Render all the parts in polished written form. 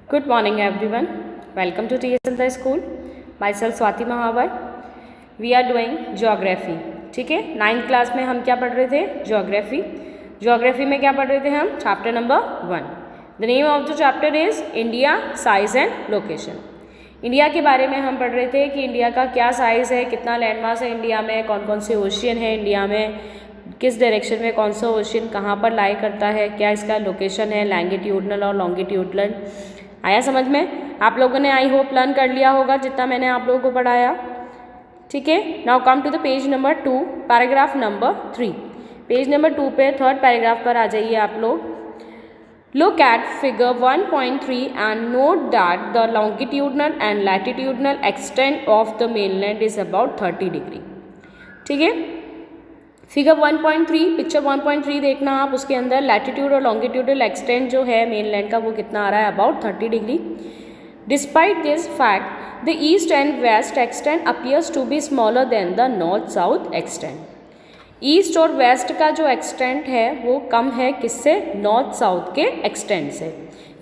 Good morning everyone. Welcome to TS Santa School. Myself Swati Mahavar. We are doing Geography. ठीक है, 9th class में हम क्या पढ़ रहे थे? Geography. Geography में क्या पढ़ रहे थे हम? Chapter number 1. The name of the chapter is India, Size and Location. India के बारे में हम पढ़ रहे थे कि इंडिया का क्या साइज़ है, कितना लैंडमास है इंडिया में, कौन कौन से ओशियन है इंडिया में, किस डायरेक्शन में कौन सा ओशियन कहाँ पर लाई करता है, क्या इसका लोकेशन है, लैंगिट्यूडनल और लॉन्गिट्यूडनल। आया समझ में? आप लोगों ने आई होप लर्न कर लिया होगा जितना मैंने आप लोगों को पढ़ाया। ठीक है, now come to the page number 2, paragraph number 3। Page number 2 पे 3rd पैराग्राफ पर आ जाइए आप लोग। Look at figure 1.3 and note that the longitudinal and latitudinal extent of the mainland is about 30 degree. ठीक है, फिगर 1.3 पिक्चर 1.3 देखना आप, उसके अंदर लैटिट्यूड और लॉन्गिट्यूडल एक्सटेंट जो है मेनलैंड का वो कितना आ रहा है? About 30 degree. Despite this fact the east and west extent appears to be smaller than the north south extent. East और वेस्ट का जो एक्सटेंट है वो कम है किससे? नॉर्थ साउथ के एक्सटेंट से।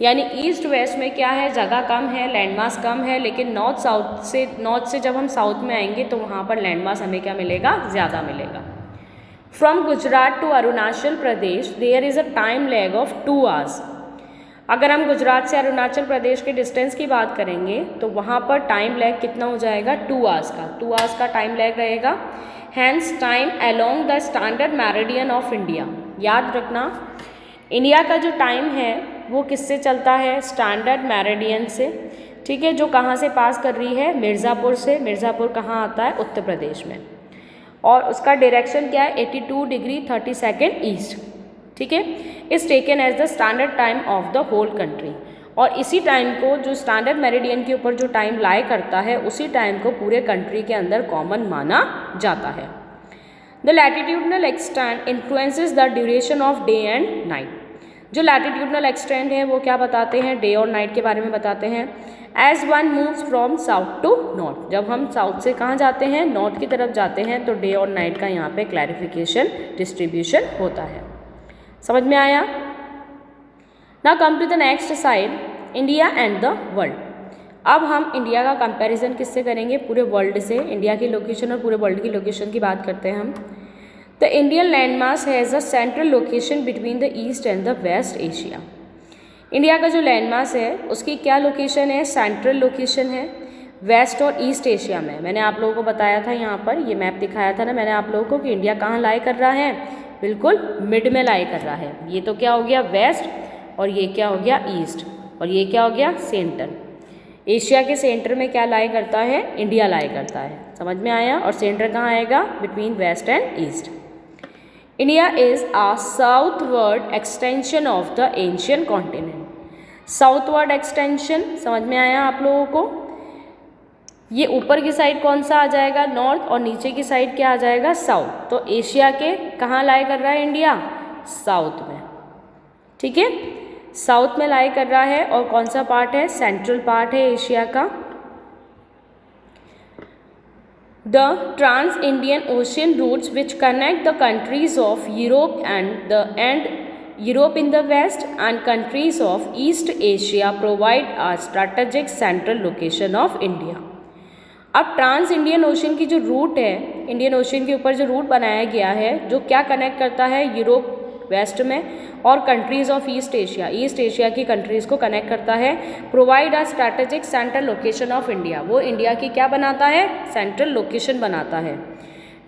यानी ईस्ट वेस्ट में क्या है? जगह कम है, लैंडमास कम है, लेकिन नॉर्थ से जब हम साउथ में आएंगे तो वहाँ पर लैंडमास हमें क्या मिलेगा? ज़्यादा मिलेगा। From Gujarat to Arunachal Pradesh there is a time lag of 2 hours। अगर हम गुजरात से अरुणाचल प्रदेश के डिस्टेंस की बात करेंगे तो वहाँ पर टाइम लैग कितना हो जाएगा? 2 hours का। 2 hours का टाइम लैग रहेगा। Hence time along the standard meridian of India. याद रखना, इंडिया का जो टाइम है वो किससे चलता है? स्टैंडर्ड मेरिडियन से। ठीक है, जो कहाँ से पास कर रही है? मिर्ज़ापुर से। मिर्ज़ापुर कहाँ आता है? उत्तर प्रदेश में। और उसका डायरेक्शन क्या है? 82 डिग्री 30 सेकेंड ईस्ट। ठीक है, is taken as the standard time of the whole country. और इसी टाइम को, जो स्टैंडर्ड मेरिडियन के ऊपर जो टाइम लाई करता है, उसी टाइम को पूरे कंट्री के अंदर कॉमन माना जाता है। The latitudinal extent influences the duration of day and night. जो लैटिट्यूडनल एक्सटेंट है वो क्या बताते हैं? डे और नाइट के बारे में बताते हैं। As one moves from south to north. जब हम साउथ से कहाँ जाते हैं? नॉर्थ की तरफ जाते हैं, तो डे और नाइट का यहाँ पे क्लैरिफिकेशन डिस्ट्रीब्यूशन होता है। समझ में आया? Now come to the next side, India and the world. अब हम इंडिया का कंपैरिजन किससे करेंगे? पूरे वर्ल्ड से। इंडिया की लोकेशन और पूरे वर्ल्ड की लोकेशन की बात करते हैं हम। The Indian landmass has a central location between the east and the West Asia. India का जो लैंडमास है उसकी क्या लोकेशन है? सेंट्रल लोकेशन है वेस्ट और ईस्ट एशिया में। मैंने आप लोगों को बताया था, यहाँ पर ये मैप दिखाया था ना मैंने आप लोगों को, कि इंडिया कहाँ लाई कर रहा है? बिल्कुल मिड में लाई कर रहा है। ये तो क्या हो गया? वेस्ट, और ये क्या हो गया? ईस्ट, और ये क्या हो गया? सेंटर। एशिया के सेंटर में क्या लाई करता है? इंडिया लाई करता है। समझ में आया? और सेंटर कहाँ आएगा? Between west and east. India is a southward extension of the ancient continent. Southward extension, समझ में आया आप लोगों को? ये ऊपर की साइड कौन सा आ जाएगा? नॉर्थ, और नीचे की साइड क्या आ जाएगा? साउथ। तो एशिया के कहाँ लाई कर रहा है इंडिया? साउथ में। ठीक है, साउथ में लाई कर रहा है। और कौन सा पार्ट है? सेंट्रल पार्ट है एशिया का। The trans Indian Ocean routes which connect the countries of Europe and Europe in the west and countries of East Asia provide a strategic central location of India. अब trans Indian Ocean की जो root है, Indian ocean के ऊपर जो root बनाया गया है, जो क्या कनेक्ट करता है? यूरोप वेस्ट में और कंट्रीज़ ऑफ ईस्ट एशिया की कंट्रीज़ को कनेक्ट करता है। Provide a strategic central location of India. वो इंडिया की क्या बनाता है? सेंट्रल लोकेशन बनाता है।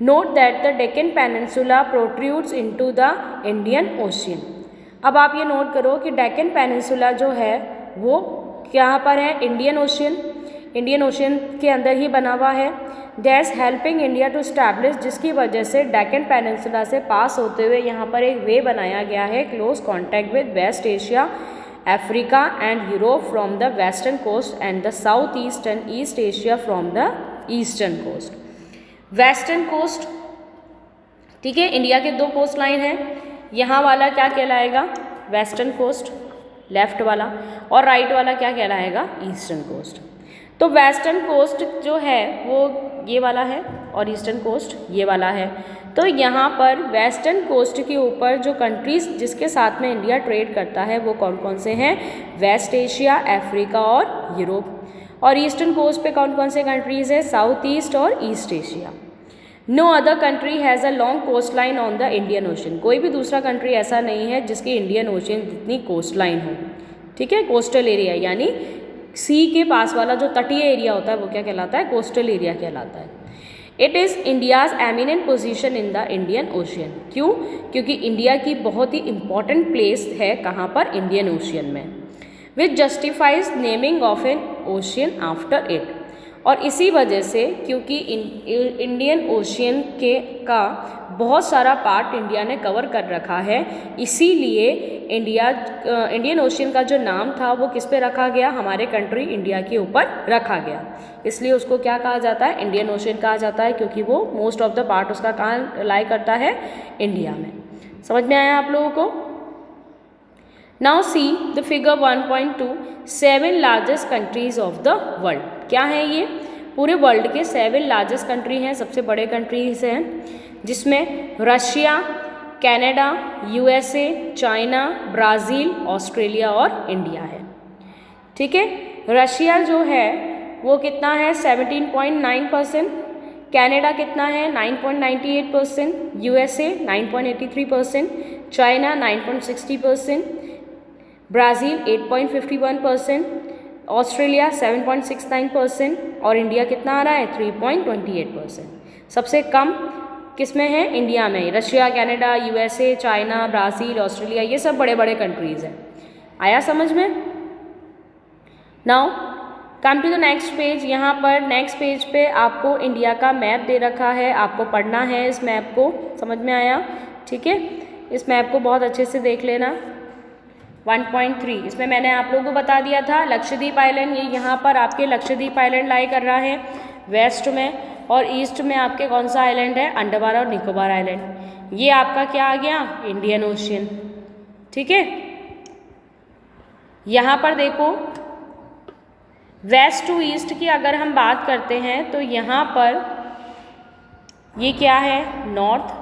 Note that the Deccan peninsula protrudes into the Indian ocean. अब आप ये नोट करो कि डेक्कन पेनिनसुला जो है वो कहाँ पर है? इंडियन ओशियन के अंदर ही बना हुआ है। That's helping India to establish, जिसकी वजह से डेक्कन पेनिनसुला से पास होते हुए यहाँ पर एक वे बनाया गया है, close contact with West Asia, Africa and Europe from the western coast and the South East and East Asia from the eastern coast. Western coast, ठीक है, इंडिया के 2 कोस्ट लाइन हैं। यहाँ वाला क्या कहलाएगा? वेस्टर्न कोस्ट, लेफ्ट वाला, और राइट वाला क्या कहलाएगा? Eastern coast. तो वेस्टर्न कोस्ट जो है वो ये वाला है और ईस्टर्न कोस्ट ये वाला है। तो यहाँ पर वेस्टर्न कोस्ट के ऊपर जो कंट्रीज़ जिसके साथ में इंडिया ट्रेड करता है वो कौन कौन से हैं? वेस्ट एशिया, अफ्रीका और यूरोप। और ईस्टर्न कोस्ट पे कौन कौन से कंट्रीज़ है? साउथ ईस्ट और East Asia. No other country has a long coastline on the Indian Ocean. कोई भी दूसरा कंट्री ऐसा नहीं है जिसकी इंडियन ओशन जितनी कोस्ट लाइन हो। ठीक है, कोस्टल एरिया यानी सी के पास वाला जो तटीय एरिया होता है वो क्या कहलाता है? कोस्टल एरिया कहलाता है। It is India's eminent position in the Indian ocean. क्यों? क्योंकि इंडिया की बहुत ही इंपॉर्टेंट प्लेस है कहाँ पर? इंडियन ओशियन में। Which justifies naming of an ocean after it. और इसी वजह से क्योंकि इंडियन ओशियन का बहुत सारा पार्ट इंडिया ने कवर कर रखा है, इसीलिए इंडियन ओशियन का जो नाम था वो किस पे रखा गया? हमारे कंट्री इंडिया के ऊपर रखा गया। इसलिए उसको क्या कहा जाता है? इंडियन ओशियन कहा जाता है, क्योंकि वो मोस्ट ऑफ द पार्ट उसका कहाँ लाई करता है? इंडिया में। समझ में आया आप लोगों को? Now see the figure 1.2 7 largest countries of the world. क्या है ये? पूरे वर्ल्ड के 7 लार्जेस्ट कंट्री हैं, सबसे बड़े कंट्रीज हैं, जिसमें Russia, Canada, USA, China, Brazil, Australia और इंडिया है। ठीक है, रशिया जो है वो कितना है? 17.9%। कनाडा कितना है? 9.98%। यूएसए 9.83%। चाइना 9.60%। ब्राज़ील 8.51%। ऑस्ट्रेलिया 7.69% और इंडिया कितना आ रहा है? 3.28%। सबसे कम किस में है? इंडिया में। Russia, Canada, USA, China, Brazil, Australia, ये सब बड़े बड़े कंट्रीज़ हैं। आया समझ में? Now come to the next page. यहाँ पर नेक्स्ट पेज पे आपको इंडिया का मैप दे रखा है, आपको पढ़ना है इस मैप को। समझ में आया? ठीक है, इस मैप को बहुत अच्छे से देख लेना। 1.3 इसमें मैंने आप लोगों को बता दिया था लक्षद्वीप आइलैंड, ये यहाँ पर आपके लक्षद्वीप आइलैंड लाई कर रहा है वेस्ट में, और ईस्ट में आपके कौन सा आइलैंड है? अंडमान और निकोबार आइलैंड। ये आपका क्या आ गया? Indian ocean. ठीक है, यहाँ पर देखो वेस्ट टू ईस्ट की अगर हम बात करते हैं तो यहाँ पर ये क्या है? नॉर्थ।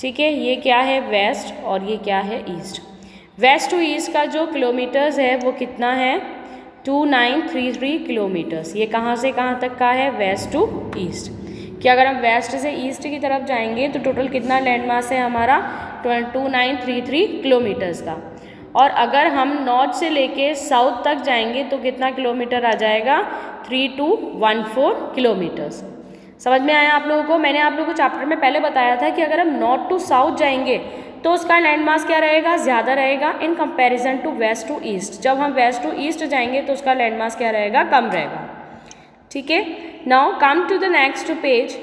ठीक है, ये क्या है? वेस्ट, और ये क्या है? ईस्ट। वेस्ट टू ईस्ट का जो किलोमीटर्स है वो कितना है? 2933 किलोमीटर्स। ये कहाँ से कहाँ तक का है? West to east. कि अगर हम वेस्ट से ईस्ट की तरफ जाएंगे तो टोटल कितना लैंड मास है हमारा? 2933 किलोमीटर्स का। और अगर हम नॉर्थ से लेके साउथ तक जाएंगे तो कितना किलोमीटर आ जाएगा? 3214 किलोमीटर्स। समझ में आया आप लोगों को? मैंने आप लोगों को चैप्टर में पहले बताया था कि अगर हम नॉर्थ टू साउथ जाएंगे तो उसका लैंड मास क्या रहेगा? ज़्यादा रहेगा in comparison to west to east. जब हम वेस्ट टू ईस्ट जाएंगे तो उसका लैंड मास क्या रहेगा? कम रहेगा। ठीक है, now come to the next page.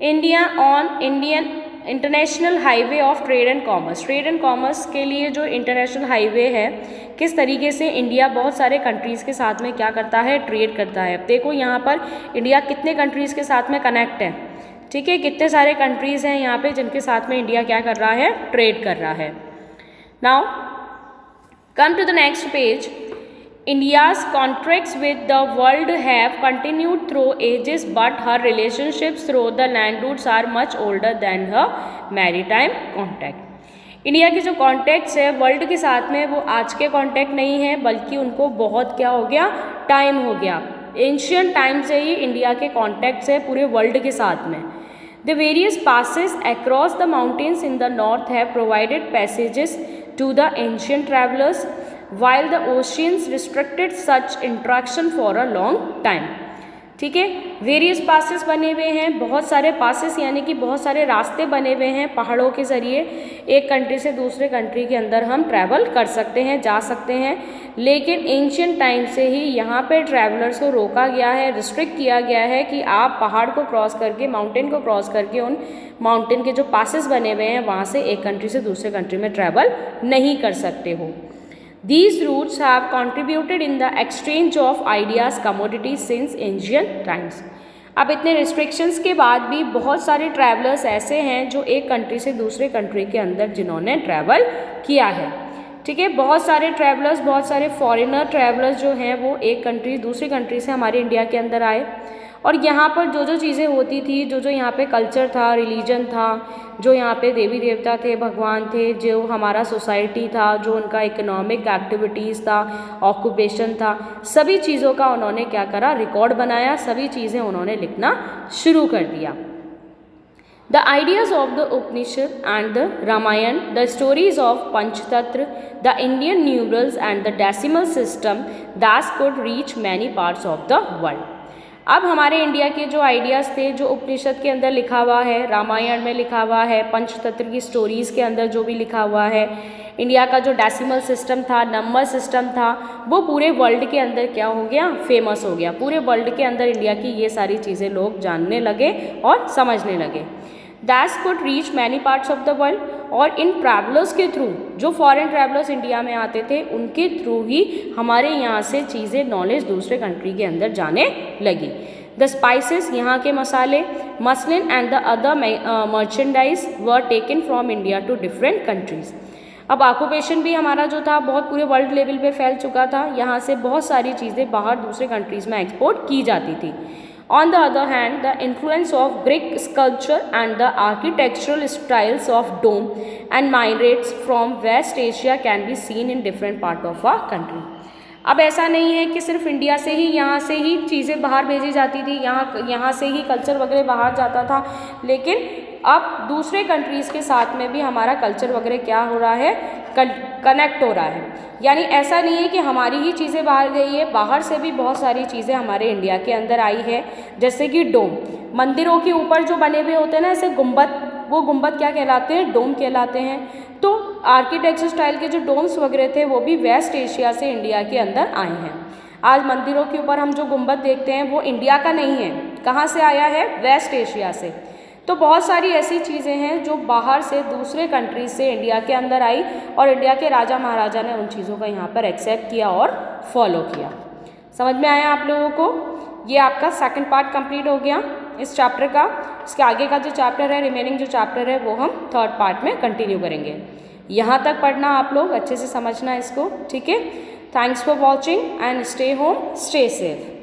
India on Indian international highway of trade and commerce. Trade and commerce के लिए जो इंटरनेशनल हाईवे है, किस तरीके से इंडिया बहुत सारे कंट्रीज़ के साथ में क्या करता है? ट्रेड करता है। देखो यहाँ पर इंडिया कितने कंट्रीज़ के साथ में कनेक्ट है। ठीक है, कितने सारे कंट्रीज़ हैं यहाँ पे जिनके साथ में इंडिया क्या कर रहा है? ट्रेड कर रहा है। Now come to the next page. India's contracts with the world have continued through ages, but her relationships through the land routes are much older than her maritime contact. India के जो contacts है world के साथ में वो आज के contact नहीं है, बल्कि उनको बहुत क्या हो गया? टाइम हो गया। एंशियंट टाइम से ही इंडिया के कॉन्टैक्ट्स है पूरे वर्ल्ड के साथ में। The various passes across the mountains in the north have provided passages to the ancient travelers, while the oceans restricted such interaction for a long time. ठीक है, various passes बने हुए हैं, बहुत सारे पासेस यानी कि बहुत सारे रास्ते बने हुए हैं पहाड़ों के ज़रिए। एक कंट्री से दूसरे कंट्री के अंदर हम ट्रैवल कर सकते हैं, जा सकते हैं, लेकिन एंशियंट टाइम से ही यहाँ पे ट्रैवलर्स को रोका गया है, रिस्ट्रिक्ट किया गया है कि आप पहाड़ को क्रॉस करके, माउंटेन को क्रॉस करके, उन माउंटेन के जो पासेस बने हुए हैं वहाँ से एक कंट्री से दूसरे कंट्री में ट्रैवल नहीं कर सकते हो। These routes have contributed in the exchange of ideas, commodities since ancient times. अब इतने रिस्ट्रिक्शंस के बाद भी बहुत सारे ट्रैवलर्स ऐसे हैं जो एक कंट्री से दूसरे कंट्री के अंदर जिन्होंने ट्रैवल किया है। ठीक है, बहुत सारे बहुत सारे फॉरेनर ट्रैवलर्स जो हैं वो एक कंट्री दूसरी कंट्री से हमारे इंडिया के अंदर आए, और यहाँ पर जो जो चीज़ें होती थी, जो जो यहाँ पे कल्चर था, रिलीजन था, जो यहाँ पे देवी देवता थे, भगवान थे, जो हमारा सोसाइटी था, जो उनका इकोनॉमिक एक्टिविटीज़ था, ऑक्यूपेशन था, सभी चीज़ों का उन्होंने क्या करा, रिकॉर्ड बनाया, सभी चीज़ें उन्होंने लिखना शुरू कर दिया। The ideas of the Upanishad and the Ramayana, the stories of Panchtatra, the Indian numerals and the decimal system thus could reach many parts of the world. अब हमारे इंडिया के जो आइडियाज़ थे, जो उपनिषद के अंदर लिखा हुआ है, रामायण में लिखा हुआ है, पंचतंत्र की स्टोरीज़ के अंदर जो भी लिखा हुआ है, इंडिया का जो डेसिमल सिस्टम था, नंबर सिस्टम था, वो पूरे वर्ल्ड के अंदर क्या हो गया, फेमस हो गया। पूरे वर्ल्ड के अंदर इंडिया की ये सारी चीज़ें लोग जानने लगे और समझने लगे। That could reach many parts of the world, और इन ट्रैवलर्स के थ्रू, जो फॉरेन ट्रैवलर्स इंडिया में आते थे, उनके थ्रू ही हमारे यहाँ से चीज़ें, नॉलेज दूसरे कंट्री के अंदर जाने लगी। द स्पाइसेस, यहाँ के मसाले, muslin and the other merchandise were taken from India to different countries. अब ऑक्यूपेशन भी हमारा जो था बहुत पूरे वर्ल्ड लेवल पे फैल चुका था, यहाँ से बहुत सारी चीज़ें बाहर दूसरे कंट्रीज़ में एक्सपोर्ट की जाती थी। On the other hand, the influence of Greek sculpture and the architectural styles of dome and minarets from West Asia can be seen in different part of our country. अब ऐसा नहीं है कि सिर्फ इंडिया से ही, यहाँ से ही चीज़ें बाहर भेजी जाती थी, यहाँ से ही कल्चर वगैरह बाहर जाता था, लेकिन अब दूसरे कंट्रीज़ के साथ में भी हमारा कल्चर वगैरह क्या हो रहा है, कनेक्ट हो रहा है। यानी ऐसा नहीं है कि हमारी ही चीज़ें बाहर गई है, बाहर से भी बहुत सारी चीज़ें हमारे इंडिया के अंदर आई है। जैसे कि डोम, मंदिरों के ऊपर जो बने हुए होते हैं ना ऐसे गुंबद, वो गुंबद क्या कहलाते हैं, डोम कहलाते हैं। तो आर्किटेक्चर स्टाइल के जो डोम्स वगैरह थे वो भी वेस्ट एशिया से इंडिया के अंदर आए हैं। आज मंदिरों के ऊपर हम जो गुंबद देखते हैं वो इंडिया का नहीं है, कहाँ से आया है, वेस्ट एशिया से। तो बहुत सारी ऐसी चीज़ें हैं जो बाहर से, दूसरे कंट्रीज से इंडिया के अंदर आई, और इंडिया के राजा महाराजा ने उन चीज़ों का यहाँ पर एक्सेप्ट किया और फॉलो किया। समझ में आया आप लोगों को? ये आपका सेकंड पार्ट कंप्लीट हो गया इस चैप्टर का। इसके आगे का जो चैप्टर है, रिमेनिंग जो चैप्टर है, वो हम थर्ड पार्ट में कंटिन्यू करेंगे। यहाँ तक पढ़ना आप लोग, अच्छे से समझना इसको, ठीक है। Thanks for watching and stay home, stay safe.